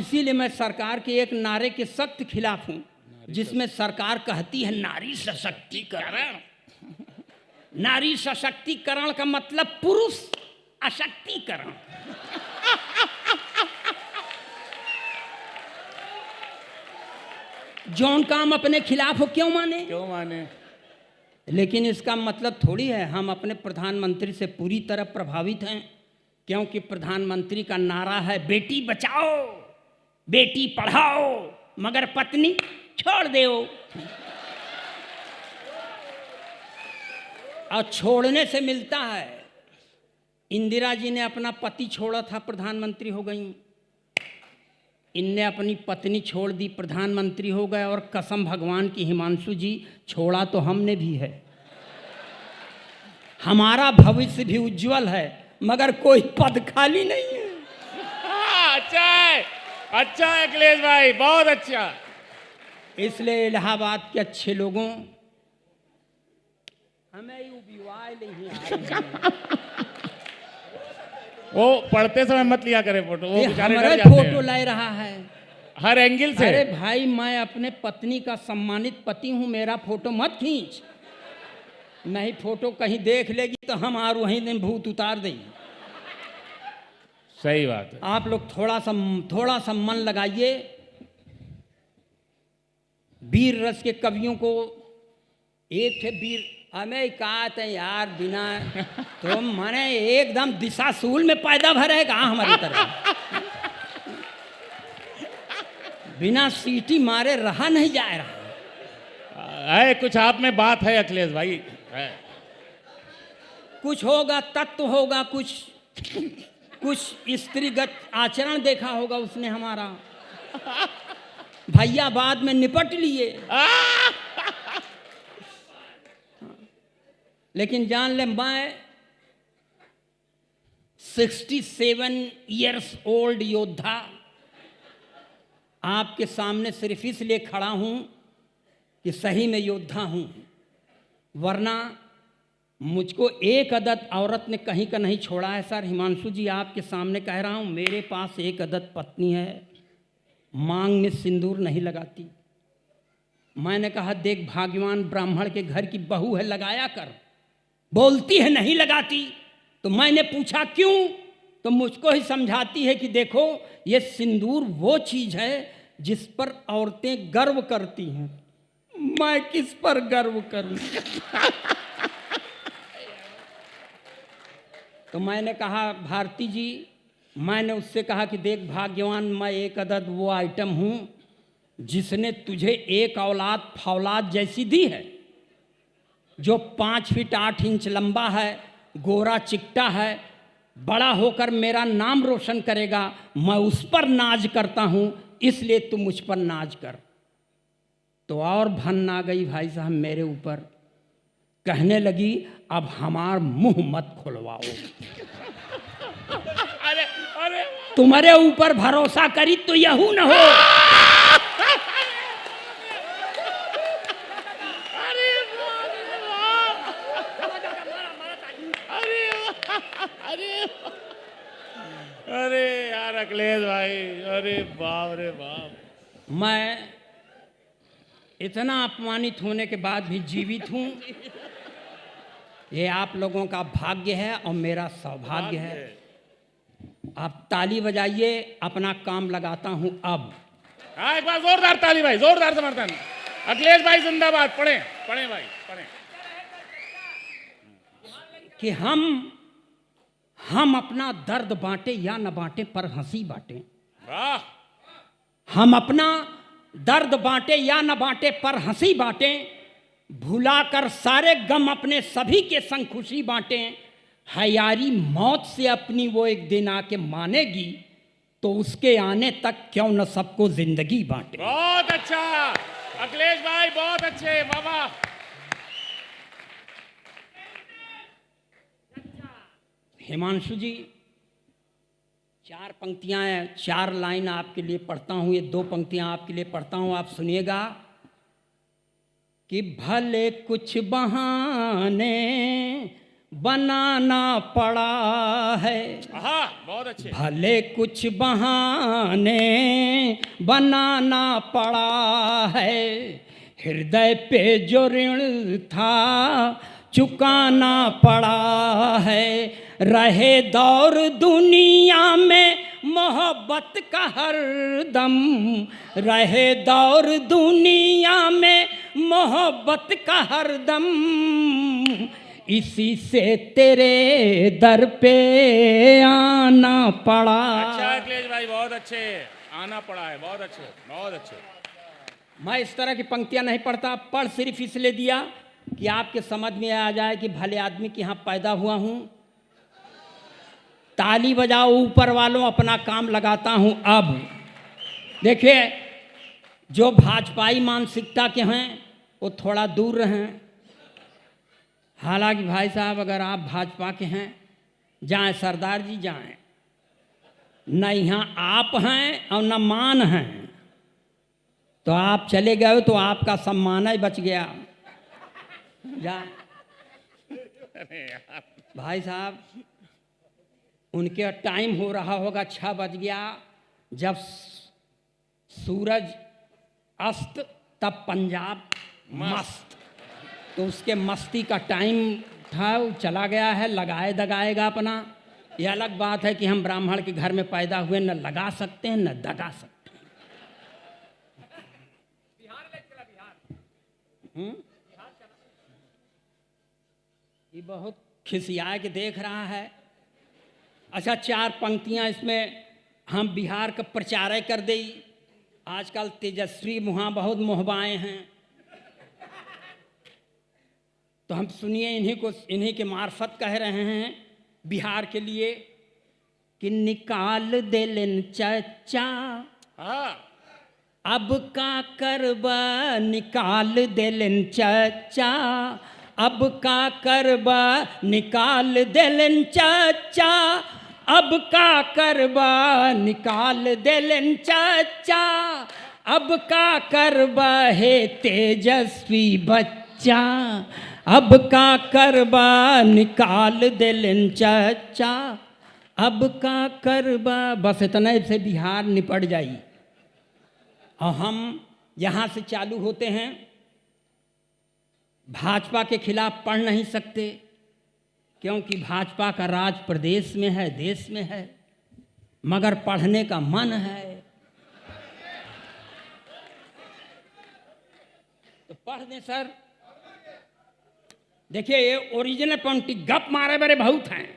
इसीलिए मैं सरकार के एक नारे के सख्त खिलाफ हूं, जिसमें सरकार कहती है नारी सशक्तिकरण। नारी सशक्तिकरण का मतलब पुरुष अशक्तिकरण। जौन काम अपने खिलाफ हो क्यों माने? लेकिन इसका मतलब थोड़ी है हम अपने प्रधानमंत्री से पूरी तरह प्रभावित हैं, क्योंकि प्रधानमंत्री का नारा है बेटी बचाओ बेटी पढ़ाओ मगर पत्नी छोड़ दो। और छोड़ने से मिलता है। इंदिरा जी ने अपना पति छोड़ा था, प्रधानमंत्री हो गई। इनने अपनी पत्नी छोड़ दी, प्रधानमंत्री हो गए। और कसम भगवान की हिमांशु जी, छोड़ा तो हमने भी है। हमारा भविष्य भी उज्जवल है, मगर कोई पद खाली नहीं है। अच्छा है अखिलेश भाई, बहुत अच्छा। इसलिए इलाहाबाद के अच्छे लोगों, हमें नहीं आ वो पढ़ते समय मत लिया करे फोटो, वो बेचारे हमारे डर जाते फोटो हैं ले रहा है हर एंगल से। अरे भाई, मैं अपने पत्नी का सम्मानित पति हूं, मेरा फोटो मत खींच। नहीं फोटो कहीं देख लेगी तो हम और वहीं दिन भूत उतार देंगे। सही बात है। आप लोग थोड़ा सा मन लगाइए। वीर रस के कवियों को एक थे वीर, हमें कहा था यार बिना तो मैंने एकदम दिशाशूल में पैदा भरेगा हमारी तरह। बिना सीटी मारे रहा नहीं जा रहा है। कुछ आप में बात है अखिलेश भाई है। कुछ होगा, तत्व होगा, कुछ स्त्रीगत आचरण देखा होगा उसने हमारा। भैया बाद में निपट लिए। लेकिन जान ले, मैं 67 इयर्स ओल्ड योद्धा आपके सामने सिर्फ इसलिए खड़ा हूं कि सही में योद्धा हूं, वरना मुझको एक अदद औरत ने कहीं का नहीं छोड़ा है। सर हिमांशु जी, आपके सामने कह रहा हूं, मेरे पास एक अदद पत्नी है, मांग में सिंदूर नहीं लगाती। मैंने कहा देख भाग्यवान ब्राह्मण के घर की बहू है, लगाया कर। बोलती है नहीं लगाती। तो मैंने पूछा क्यों, तो मुझको ही समझाती है कि देखो ये सिंदूर वो चीज है जिस पर औरतें गर्व करती हैं। मैं किस पर गर्व करूं? तो मैंने कहा भारती जी, मैंने उससे कहा कि देख भाग्यवान, मैं एक अदद वो आइटम हूं जिसने तुझे एक औलाद फौलाद जैसी दी है, जो 5 फीट 8 इंच लंबा है, गोरा चिकटा है, बड़ा होकर मेरा नाम रोशन करेगा। मैं उस पर नाज करता हूं, इसलिए तू मुझ पर नाज कर। तो और भन आ गई भाई साहब मेरे ऊपर। कहने लगी अब हमार मुंह मत खुलवाओ। अरे तुम्हारे ऊपर भरोसा करी तो यहू न हो। अरे यार अखिलेश भाई, अरे बाप रे बाप। मैं इतना अपमानित होने के बाद भी जीवित हूं, ये आप लोगों का भाग्य है और मेरा सौभाग्य है। आप ताली बजाइए, अपना काम लगाता हूं अब। एक बार जोरदार ताली भाई, जोरदार समर्थन। अखिलेश भाई जिंदाबाद। पढ़े भाई पढ़े। कि हम अपना दर्द बांटे या न बांटे, पर हंसी बांटे। वाह। हम अपना दर्द बांटे या न बांटे, पर हंसी बांटे। भुलाकर सारे गम अपने सभी के संग खुशी बांटे। है यारी मौत से अपनी वो एक दिन आके मानेगी, तो उसके आने तक क्यों न सबको जिंदगी बांटे। बहुत अच्छा अखिलेश भाई, बहुत अच्छे बाबा। हिमांशु जी, 4 पंक्तियां हैं, 4 लाइन आपके लिए पढ़ता हूं। ये 2 पंक्तियां आपके लिए पढ़ता हूं, आप सुनिएगा। कि भले कुछ बहाने बनाना पड़ा है। हाँ, बहुत अच्छे। भले कुछ बहाने बनाना पड़ा है, हृदय पे जो ऋण था चुकाना पड़ा है। रहे दौर दुनिया में मोहब्बत का हर दम, रहे दौर दुनिया में मोहब्बत का हर दम, इसी से तेरे दर पे आना पड़ा। अच्छा अखिलेश भाई, बहुत अच्छे, आना पड़ा है, बहुत अच्छे, बहुत अच्छे। मैं इस तरह की पंक्तियां नहीं पढ़ता, पढ़ सिर्फ इसलिए दिया कि आपके समझ में आ जाए कि भले आदमी के यहाँ पैदा हुआ हूँ। ताली बजाओ ऊपर वालों, अपना काम लगाता हूँ। अब देखिए, जो भाजपाई मानसिकता के हैं वो थोड़ा दूर रहें। हालांकि भाई साहब, अगर आप भाजपा के हैं, जाएं सरदार जी जाएं, न यहाँ आप हैं और न मान हैं, तो आप चले गए तो आपका सम्मान ही बच गया। जा भाई साहब, उनके टाइम हो रहा होगा, 6 बज गया। जब सूरज अस्त तब पंजाब मस्त, तो उसके मस्ती का टाइम था, वो चला गया है। लगाए दगाएगा अपना। यह अलग बात है कि हम ब्राह्मण के घर में पैदा हुए, न लगा सकते हैं न दगा सकते हैं। ये बहुत खिसिया के देख रहा है। अच्छा, 4 पंक्तियां इसमें हम बिहार का प्रचार कर दी। आजकल तेजस्वी वहाँ बहुत मोहबाएँ हैं, तो हम सुनिए, इन्हीं के मार्फत कह रहे हैं बिहार के लिए कि निकाल दे लेन चचा, हाँ, अब का करबा निकाल दे लेन चचा, अब का करबा निकाल दे लेन चचा, अब का करबा निकाल दे लेन चचा, अब का करबा है तेजस्वी बच्चा, अब का करबा निकाल दे लेन चचा, अब का करबा। बस इतने से बिहार निपट जाई। और हम यहाँ से चालू होते हैं। भाजपा के खिलाफ पढ़ नहीं सकते, क्योंकि भाजपा का राज प्रदेश में है, देश में है, मगर पढ़ने का मन है तो पढ़ दें सर। देखिए, ये ओरिजिनल पंक्ति गप मारे बड़े बहुत हैं।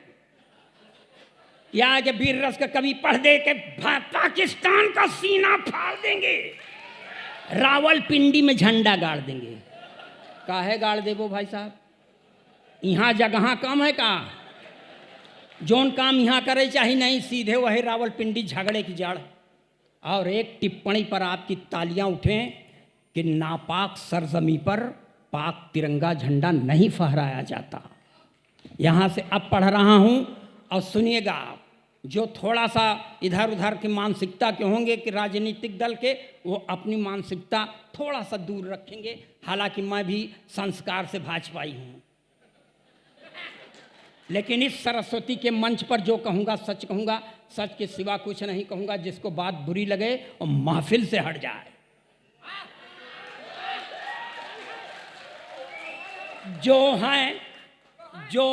या कि वीर रस का कवि पढ़ दे के पाकिस्तान का सीना फाड़ देंगे, रावलपिंडी में झंडा गाड़ देंगे। काहे गाड़ देबो भाई साहब, यहाँ जगह कम है का? जोन काम यहाँ करे चाहिए नहीं, सीधे वही रावलपिंडी झगड़े की जड़। और एक टिप्पणी पर आपकी तालियां उठें कि नापाक सरजमी पर पाक तिरंगा झंडा नहीं फहराया जाता। यहाँ से अब पढ़ रहा हूँ और सुनिएगा आप। जो थोड़ा सा इधर उधर की मानसिकता के होंगे कि राजनीतिक दल के, वो अपनी मानसिकता थोड़ा सा दूर रखेंगे। हालांकि मैं भी संस्कार से भाजपाई हूँ, लेकिन इस सरस्वती के मंच पर जो कहूँगा सच कहूँगा, सच के सिवा कुछ नहीं कहूँगा। जिसको बात बुरी लगे और महफिल से हट जाए। जो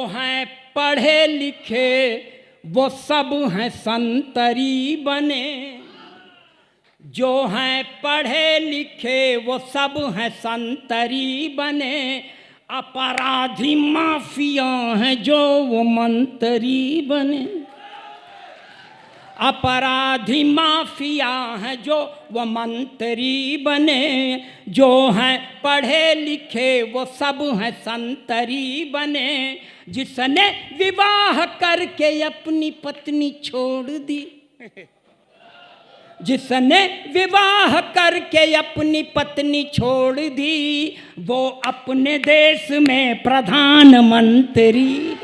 हैं पढ़े लिखे वो सब हैं संतरी बने, जो हैं पढ़े लिखे वो सब हैं संतरी बने, अपराधी माफिया हैं जो वो मंत्री बने, अपराधी माफिया हैं जो वो मंत्री बने, जो हैं पढ़े लिखे वो सब हैं संतरी बने, जिसने विवाह करके अपनी पत्नी छोड़ दी, जिसने विवाह करके अपनी पत्नी छोड़ दी, वो अपने देश में प्रधानमंत्री